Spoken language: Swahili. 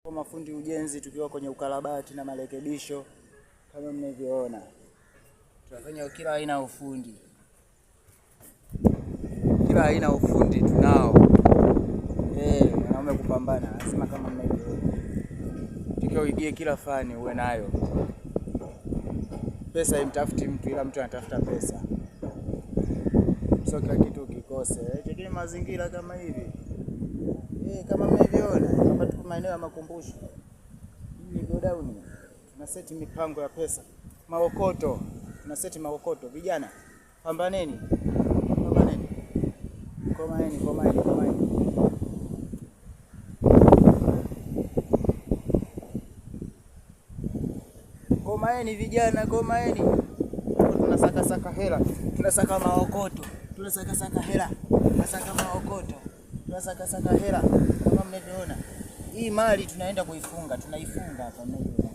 Kwa mafundi ujenzi tukiwa kwenye ukarabati na marekebisho kama mnavyoona. Tunafanya kila aina ya ufundi. Kila aina ya ufundi tunao. Wanaume kupambana, nasema kama mnavyoona. Tukiwa uingie kila fani uwe nayo. Pesa imtafuti mtu, ila mtu anatafuta pesa. Sio kila kitu ukikose. Tekeni mazingira kama hivi. Kama mnavyoona, hapa tuko maeneo ya makumbusho. Hii go down. Tuna seti mipango ya pesa. Maokoto. Tuna seti maokoto. Vijana, pambaneni. Pambaneni. Komaeni. Komaeni vijana, komaeni. Tunasaka hela. Tunasaka maokoto. Tunasaka hela. Tunasaka maokoto. Tunasaka hela. Kama mnavyoona. Hii mali tunaenda kuifunga, tunaifunga hapa mnavyoona.